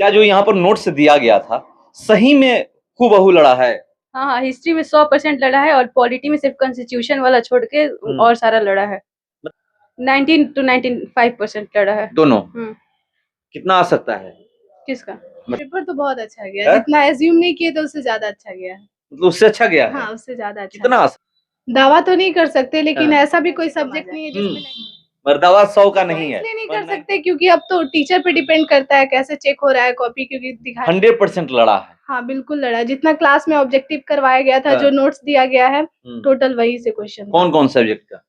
क्या जो यहाँ पर नोट्स दिया गया था सही में हूबहू लड़ा है? हाँ हाँ, हिस्ट्री में 100% लड़ा है और पॉलिटी में सिर्फ कॉन्स्टिट्यूशन वाला छोड़ के और सारा लड़ा है। 19 to 95% लड़ा है दोनों। कितना आ सकता है? किसका? पेपर तो बहुत अच्छा गया, जितना एज्यूम नहीं किए तो उससे ज्यादा अच्छा गया है। मतलब उससे अच्छा गया है? हाँ, उससे ज्यादा अच्छा। कितना दावा तो नहीं कर सकते, लेकिन ऐसा भी कोई सब्जेक्ट नहीं है जिसमें मर्दावा 100 का नहीं है। इसलिए नहीं कर सकते क्योंकि अब तो टीचर पे डिपेंड करता है कैसे चेक हो रहा है कॉपी, क्योंकि 100% लड़ा है। हाँ बिल्कुल लड़ा, जितना क्लास में ऑब्जेक्टिव करवाया गया था, जो नोट्स दिया गया है, टोटल वही से क्वेश्चन। कौन कौन सब्जेक्ट का?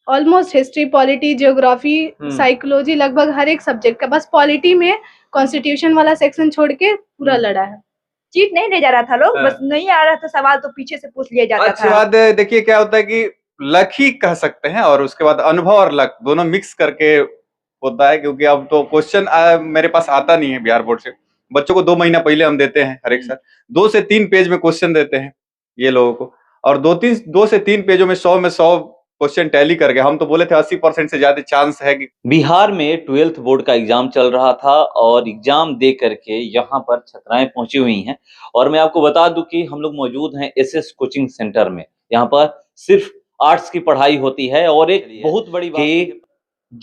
Almost history, polity, geography, psychology, लगभग हर एक सब्जेक्ट का। बस पॉलिटी में कॉन्स्टिट्यूशन वाला सेक्शन छोड़ के पूरा लड़ा है। चीट नहीं ले जा रहा था लोग, बस नहीं आ रहा था सवाल तो पीछे से पूछ लिया जाता था। अच्छी बात है। देखिए क्या होता है कि लक ही कह सकते हैं और उसके बाद अनुभव और लक दोनों मिक्स करके होता है, क्योंकि अब तो क्वेश्चन मेरे पास आता नहीं है बिहार बोर्ड से। बच्चों को 2 महीना पहले हम देते हैं हर एक साल, 2 से 3 पेज में क्वेश्चन देते हैं ये लोगों को, और 2 से 3 पेजों में 100 क्वेश्चन टैली करके हम तो बोले थे 80% से ज्यादा चांस है कि बिहार में 12th बोर्ड का एग्जाम चल रहा था और एग्जाम दे करके यहाँ पर छात्राएं पहुंची हुई हैं। और मैं आपको बता दूं कि हम लोग मौजूद हैं एसएस कोचिंग सेंटर में। यहाँ पर सिर्फ आर्ट्स की पढ़ाई होती है और एक बहुत बड़ी बात कि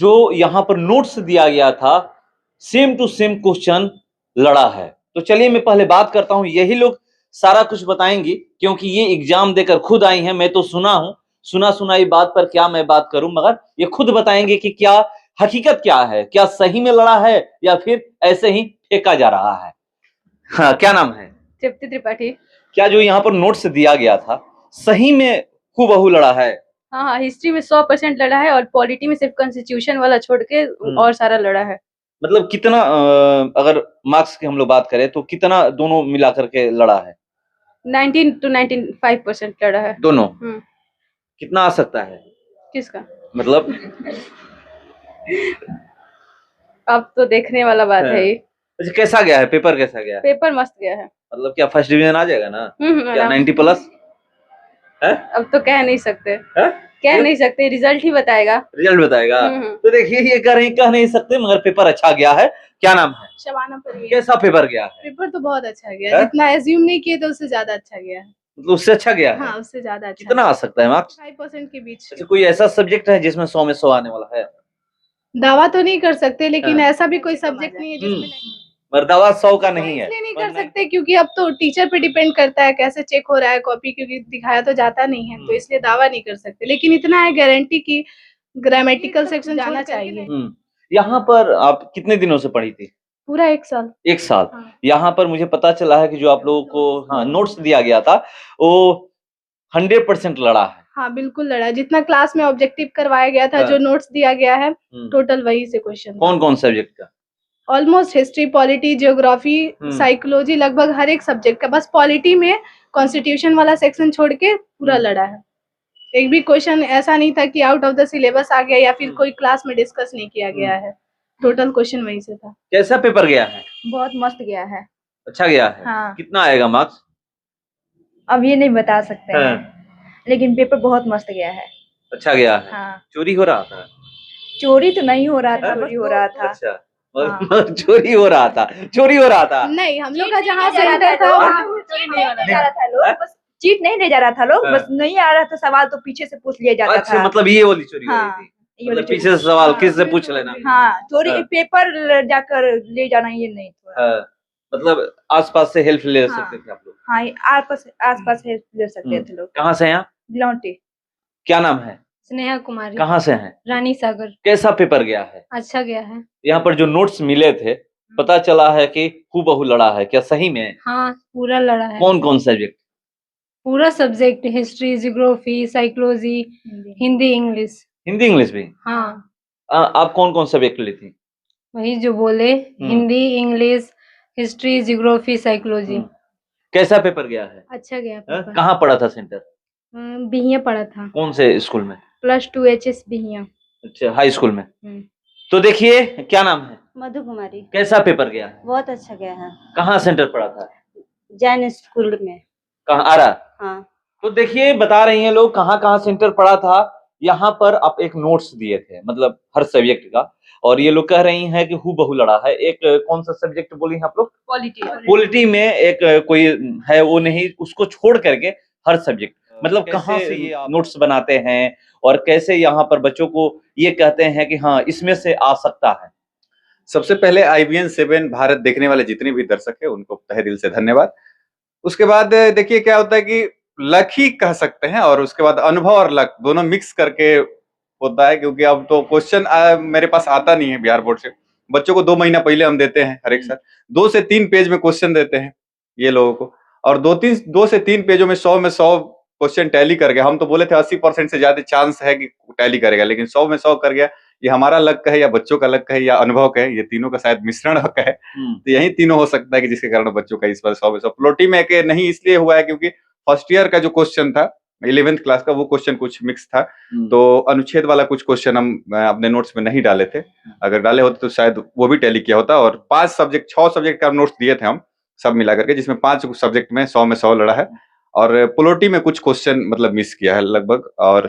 जो यहाँ पर नोट्स दिया गया था सेम टू सेम क्वेश्चन लड़ा है। तो चलिए मैं पहले बात करता हूँ, यही लोग सारा कुछ बताएंगी क्योंकि ये एग्जाम देकर खुद आई हैं। मैं तो सुना हूँ, सुना सुनाई बात पर क्या मैं बात करूं, मगर ये खुद बताएंगे कि क्या हकीकत क्या है, क्या सही में लड़ा है या फिर ऐसे ही फेंका जा रहा है। हाँ, क्या नाम है? तृप्ति त्रिपाठी। क्या जो यहाँ पर नोट्स दिया गया था सही में हूबहू लड़ा है? हाँ हाँ, हिस्ट्री में 100% लड़ा है और पॉलिटी में सिर्फ कॉन्स्टिट्यूशन वाला छोड़ के और सारा लड़ा है। मतलब कितना अगर मार्क्स की हम लोग बात करें तो कितना दोनों मिला करके लड़ा है? 19 to 95% लड़ा है दोनों। कितना आ सकता है? किसका? मतलब अब तो देखने वाला बात है ये। अच्छा, कैसा गया है पेपर? कैसा गया है? पेपर मस्त गया है। मतलब क्या फर्स्ट डिवीजन आ जाएगा ना? क्या 90+ है? अब तो कह नहीं सकते, नहीं सकते, रिजल्ट ही बताएगा। रिजल्ट बताएगा। तो देखिए ये कह नहीं सकते, मगर पेपर अच्छा गया है। क्या नाम है? शबाना परवीन। कैसा पेपर गया है? पेपर तो बहुत अच्छा गया, जितना एज्यूम नहीं किए तो उससे ज्यादा अच्छा गया है। मतलब उससे अच्छा गया है? हाँ, उससे ज्यादा अच्छा। कितना आ सकता है मार्क्स? 5% के बीच। अच्छा, कोई ऐसा सब्जेक्ट है जिसमें 100 में 100 आने वाला है? दावा तो नहीं कर सकते, लेकिन ऐसा भी कोई सब्जेक्ट नहीं है जिसमें मर्दावा 100 का नहीं है। इसलिए नहीं कर सकते क्योंकि अब तो टीचर पे डिपेंड करता है कैसे चेक हो रहा है कॉपी, क्योंकि दिखाया तो जाता नहीं है, तो इसलिए दावा नहीं कर सकते। लेकिन इतना है गारंटी की ग्रामेटिकल सेक्शन जाना चाहिए। यहाँ पर आप कितने दिनों से पढ़ी थी? पूरा 1 साल। 1 साल। यहाँ पर मुझे पता चला है कि जो आप लोगों को नोट्स दिया गया था वो 100% लड़ा है। हाँ बिल्कुल लड़ा, जितना क्लास में ऑब्जेक्टिव करवाया गया था, जो नोट्स दिया गया है, टोटल वही से क्वेश्चन। कौन कौन सब्जेक्ट का? Almost history, polity, geography, psychology, लगभग हर एक सब्जेक्ट का। बस पॉलिटी में कॉन्स्टिट्यूशन वाला सेक्शन छोड़ के पूरा लड़ा है। एक भी क्वेश्चन ऐसा नहीं था कि आउट ऑफ द सिलेबस आ गया या फिर कोई क्लास में डिस्कस नहीं किया गया है। टोटल क्वेश्चन वही से था। कैसा पेपर गया है? बहुत मस्त गया है। अच्छा गया है। हाँ। कितना आएगा मार्क्स? अब ये नहीं बता सकते हैं, लेकिन पेपर बहुत मस्त गया है। अच्छा गया है। हाँ। चोरी हो रहा था? चोरी तो नहीं हो रहा था, चोरी हो रहा था। अच्छा, चोरी हो रहा था, चोरी हो रहा था। नहीं, हम लोग का जहाँ सेंटर था चीट नहीं ले जा रहा था लोग, बस चीट नहीं ले जा रहा था लोग, बस नहीं आ रहा था सवाल तो पीछे से पूछ लिया जाता था। अच्छा, मतलब ये वाली चोरी हो रही थी। मतलब पीछे से सवाल किस से पूछ लेना। हाँ, चोरी पेपर जाकर ले जाना ये नहीं था। मतलब आसपास से हेल्प ले सकते थे आप लोग? हाँ, आसपास हेल्प ले सकते थे लोग। कहाँ से हैं आप? बिलौटी। क्या नाम है? स्नेहा कुमारी। कहाँ से हैं? रानी सागर। कैसा पेपर गया है? अच्छा गया है। यहाँ पर जो नोट्स मिले थे पता चला है कि हूबहू लड़ा है, क्या सही में? हाँ, पूरा लड़ा है। कौन कौन सब्जेक्ट? पूरा subject, history, geography, psychology, Hindi, English. Hindi English भी? हाँ। आप कौन कौन सब्जेक्ट ली थी? वही जो बोले, Hindi, English, history, geography, psychology. कैसा पेपर गया है? अच्छा गया पेपर। कहाँ पड़ा था सेंटर? बिहिया पड़ा था। कौन से स्कूल में? +2 HS बिहिया। अच्छा, हाई स्कूल में। तो देखिए, क्या नाम है? मधु कुमारी। कैसा पेपर गया है? बहुत अच्छा गया है। कहाँ सेंटर पड़ा था? जैन स्कूल में। कहाँ आ रहा? हाँ। तो देखिए बता रही हैं लोग कहाँ कहाँ सेंटर पड़ा था। यहाँ पर आप एक नोट्स दिए थे मतलब हर सब्जेक्ट का, और ये लोग कह रही हैं कि हूबहू लड़ा है। एक कौन सा सब्जेक्ट बोली हैं आप लोग? पॉलिटी। पॉलिटी में एक कोई है वो नहीं, उसको छोड़ करके हर सब्जेक्ट मतलब कहाँ से ये नोट्स बनाते हैं और कैसे यहाँ पर बच्चों को ये कहते हैं कि हाँ इसमें से आ सकता है। सबसे पहले IBN 7 भारत देखने वाले जितने भी दर्शक है उनको तहे दिल से धन्यवाद। उसके बाद देखिए क्या होता है कि लक ही कह सकते हैं, और उसके बाद अनुभव और लक दोनों मिक्स करके होता है, क्योंकि अब तो क्वेश्चन मेरे पास आता नहीं है बिहार बोर्ड से। बच्चों को 2 महीना पहले हम देते हैं हर एक साल, 2 से 3 पेज में क्वेश्चन देते हैं ये लोगों को, और 2 से 3 पेजों में 100 क्वेश्चन टैली कर गया। हम तो बोले थे 80% से ज्यादा चांस है कि टैली करेगा, लेकिन 100 में 100 कर गया। ये हमारा लक है या बच्चों का लक है या अनुभव का है, ये तीनों का शायद मिश्रण है। तो यही तीनों हो सकता है कि जिसके कारण बच्चों का इस बार 100 में 100 प्लोटी में के नहीं इसलिए हुआ है क्योंकि फर्स्ट ईयर का जो क्वेश्चन था 11th क्लास का वो क्वेश्चन कुछ मिक्स था, तो अनुच्छेद वाला कुछ क्वेश्चन हम अपने नोट्स में नहीं डाले थे। अगर डाले होते तो शायद वो भी टैली किया होता। और 6 सब्जेक्ट का नोट्स दिए थे हम सब मिला करके, जिसमें 5 सब्जेक्ट में 100 में 100 लड़ा है, और प्लोटी में कुछ क्वेश्चन मतलब मिस किया है लगभग, और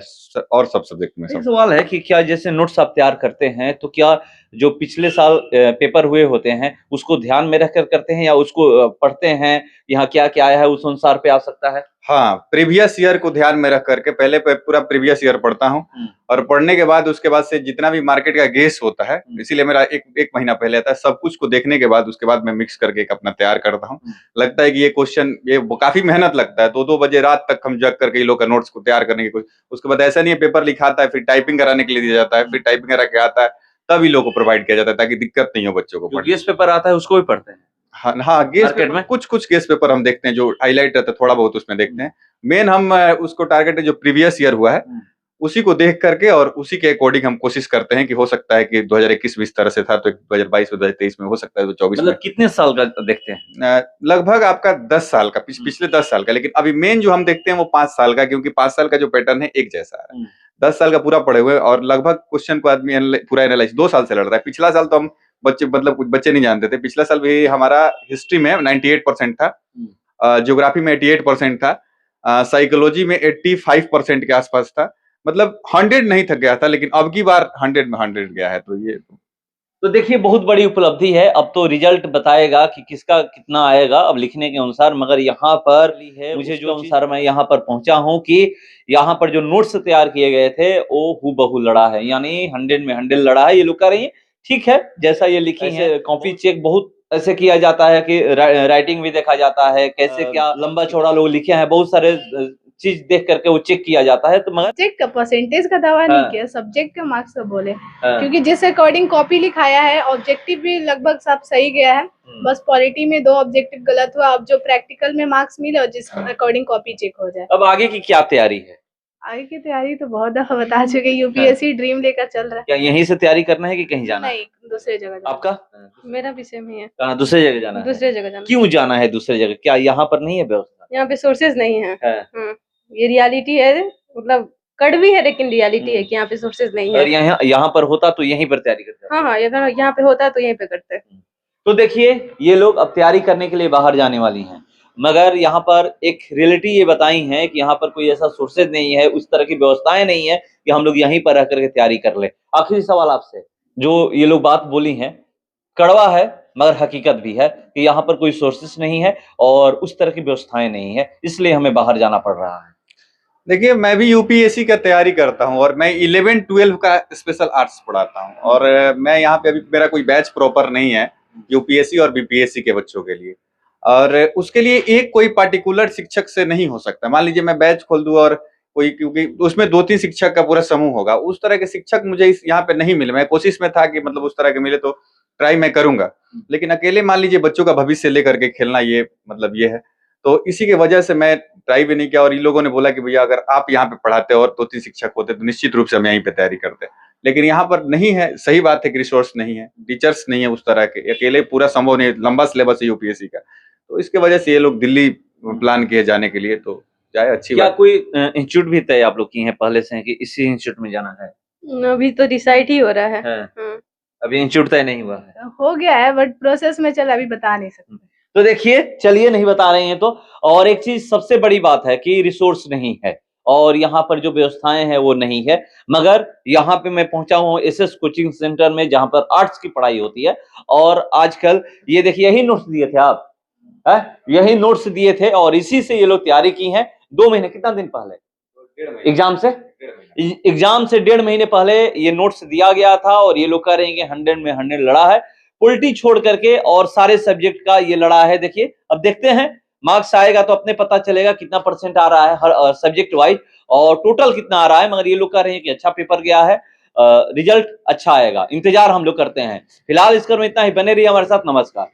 सब सब्जेक्ट में एक सवाल है कि क्या जैसे नोट्स आप तैयार करते हैं तो क्या जो पिछले साल पेपर हुए होते हैं उसको ध्यान में रखकर करते हैं या उसको पढ़ते हैं यहाँ क्या क्या आया है उस अनुसार पे आ सकता है? हाँ, प्रीवियस ईयर को ध्यान में रख करके पहले पूरा प्रीवियस ईयर पढ़ता हूँ, और पढ़ने के बाद उसके बाद से जितना भी मार्केट का गेस होता है, इसीलिए मेरा एक महीना पहले आता है, सब कुछ को देखने के बाद उसके बाद मैं मिक्स करके एक अपना तैयार करता हूँ। लगता है कि ये क्वेश्चन ये काफी मेहनत लगता है, 2-2 बजे रात तक हम जग करके ये लोग का नोट्स को तैयार करने की कोशिश। उसके बाद ऐसा नहीं है पेपर लिखाता है फिर टाइपिंग कराने के लिए दिया जाता है, फिर टाइपिंग करा के आता है तब ये लोग को प्रोवाइड किया जाता है ताकि दिक्कत नहीं हो बच्चों को। गेस पेपर आता है उसको भी पढ़ते हैं? हाँ, गेस मार्केट पेपर में कुछ गेस पेपर हम देखते हैं जो हाईलाइट रहता है, थोड़ा बहुत उसमें देखते हैं। मेन हम उसको टारगेट जो प्रीवियस ईयर हुआ है उसी को देख करके और उसी के अकॉर्डिंग हम कोशिश करते हैं कि हो सकता है कि 2021 में इस तरह से था तो 2022 और 2023 में हो सकता है, 2024 मतलब कितने साल का देखते हैं? लगभग आपका 10 साल का, पिछले 10 साल का। लेकिन अभी मेन जो हम देखते हैं वो 5 साल का, क्योंकि 5 साल का जो पैटर्न है एक जैसा है। 10 साल का पूरा पढ़े हुए और लगभग क्वेश्चन को आदमी पूरा एनालाइज 2 साल से लड़ रहा है। पिछला साल तो हम कुछ बच्चे नहीं जानते थे। पिछला साल भी हमारा हिस्ट्री में 98% था, ज्योग्राफी में 88% था, साइकोलॉजी में 85% के आसपास था। मतलब 100 नहीं थक गया था, लेकिन अब की बार 100 में 100 गया है। तो ये तो देखिए बहुत बड़ी उपलब्धि है। अब तो रिजल्ट बताएगा कि किसका कितना आएगा अब लिखने के अनुसार, मगर यहाँ पर मुझे जो अनुसार मैं यहाँ पर पहुंचा हूँ कि यहाँ पर जो नोट्स तैयार किए गए थे वो हूबहू लड़ा है, यानी 100 में 100 लड़ा है। ये लोग कह रही है ठीक है जैसा ये लिखी है। कॉपी चेक बहुत ऐसे किया जाता है कि राइटिंग भी देखा जाता है, कैसे क्या लंबा चौड़ा लोग लिखे हैं, बहुत सारे चीज देख करके वो चेक किया जाता है। तो मगर सब्जेक्ट का परसेंटेज का दावा नहीं किया, सब्जेक्ट के मार्क्स का बोले, क्योंकि जिस अकॉर्डिंग कॉपी लिखाया है ऑब्जेक्टिव भी लगभग सब सही गया है। बस पॉलिटी में 2 ऑब्जेक्टिव गलत हुआ, अब जो प्रैक्टिकल में मार्क्स मिले और जिस अकॉर्डिंग कॉपी चेक हो जाए। अब आगे की क्या तैयारी है? आगे की तैयारी तो बहुत दफा बता चुके, यूपीएससी ड्रीम लेकर चल रहा है। क्या यहीं से तैयारी करना है कि कहीं जाना है? नहीं, दूसरे जगह जाना। आपका? मेरा विषय में है। कहाँ दूसरे जगह जाना है? दूसरे जगह जाना। क्यों जाना है दूसरे जगह? क्या यहाँ पर नहीं है व्यवस्था? यहाँ पे सोर्सेज नहीं है। है। ये रियलिटी है, मतलब कड़वी है लेकिन रियलिटी है कि यहाँ पे सोर्सेज नहीं है। और यहाँ पर होता तो यहीं पर तैयारी करते? हाँ, यहाँ पे होता तो यहीं पे करते। तो देखिए ये लोग अब तैयारी करने के लिए बाहर जाने वाली हैं, मगर यहाँ पर एक रियलिटी ये बताई है कि यहाँ पर कोई ऐसा सोर्सेज नहीं है, उस तरह की व्यवस्थाएं नहीं है कि हम लोग यहीं पर रह करके तैयारी कर ले। आखिरी सवाल आपसे, जो ये लोग बात बोली है कड़वा है मगर हकीकत भी है कि यहाँ पर कोई सोर्सेस नहीं है और उस तरह की व्यवस्थाएं नहीं है, इसलिए हमें बाहर जाना पड़ रहा है। देखिए मैं भी यूपीएससी का तैयारी करता हूँ और मैं 11-12 का स्पेशल आर्ट्स पढ़ाता हूँ, और मैं यहाँ पे अभी मेरा कोई बैच प्रॉपर नहीं है यूपीएससी और बीपीएससी के बच्चों के लिए, और उसके लिए एक कोई पार्टिकुलर शिक्षक से नहीं हो सकता। मान लीजिए मैं बैच खोल दूं और कोई, क्योंकि उसमें 2-3 शिक्षक का पूरा समूह होगा, उस तरह के शिक्षक मुझे इस यहाँ पे नहीं मिले। मैं कोशिश में था कि मतलब उस तरह के मिले तो ट्राई मैं करूंगा, लेकिन अकेले मान लीजिए बच्चों का भविष्य लेकर के खेलना ये मतलब ये है, तो इसी की वजह से मैं ट्राई भी नहीं किया। और इन लोगों ने बोला कि भैया अगर आप यहाँ पे पढ़ाते और 2-3 शिक्षक होते तो निश्चित रूप से हम यहीं पे तैयारी करते, लेकिन यहाँ पर नहीं है। सही बात है कि रिसोर्स नहीं है, टीचर्स नहीं है उस तरह के, अकेले पूरा संभव नहीं, लंबा सिलेबस है यूपीएससी का, तो इसके वजह से ये लोग दिल्ली प्लान किए जाने के लिए, तो जाए अच्छी क्या बात। कोई इंस्टीट्यूट भी तय आप लोग की हैं पहले से कि इसी इंस्टीट्यूट में जाना है? अभी तो डिसाइड ही हो रहा है। अभी इंस्टीट्यूट तय नहीं हुआ है? हो गया है बट प्रोसेस में चल, अभी बता नहीं सकते। तो देखिए चलिए नहीं बता रहे हैं तो, और एक चीज सबसे बड़ी बात है कि रिसोर्स नहीं है। और यहाँ पर जो व्यवस्थाएं हैं वो नहीं है। मगर यहाँ पे मैं पहुंचा हूँ एसएस कोचिंग सेंटर में, जहाँ पर आर्ट्स की पढ़ाई होती है। और आजकल ये देखिए, यही नोट्स दिए थे आप, यही नोट्स दिए थे और इसी से ये लोग तैयारी की है। 2 महीने, कितना दिन पहले एग्जाम से 1.5 महीने पहले ये नोट्स दिया गया था और ये लोग कह रहे हैं कि 100 में 100 लड़ा है, पॉलिटी छोड़ करके और सारे सब्जेक्ट का ये लड़ा है। देखिए, अब देखते हैं मार्क्स आएगा तो अपने पता चलेगा कितना परसेंट आ रहा है हर सब्जेक्ट वाइज और टोटल कितना आ रहा है। मगर ये लोग कह रहे हैं कि अच्छा पेपर गया है, रिजल्ट अच्छा आएगा, इंतजार हम लोग करते हैं। फिलहाल इस क्रम में इतना ही, बने रहिए हमारे साथ। नमस्कार।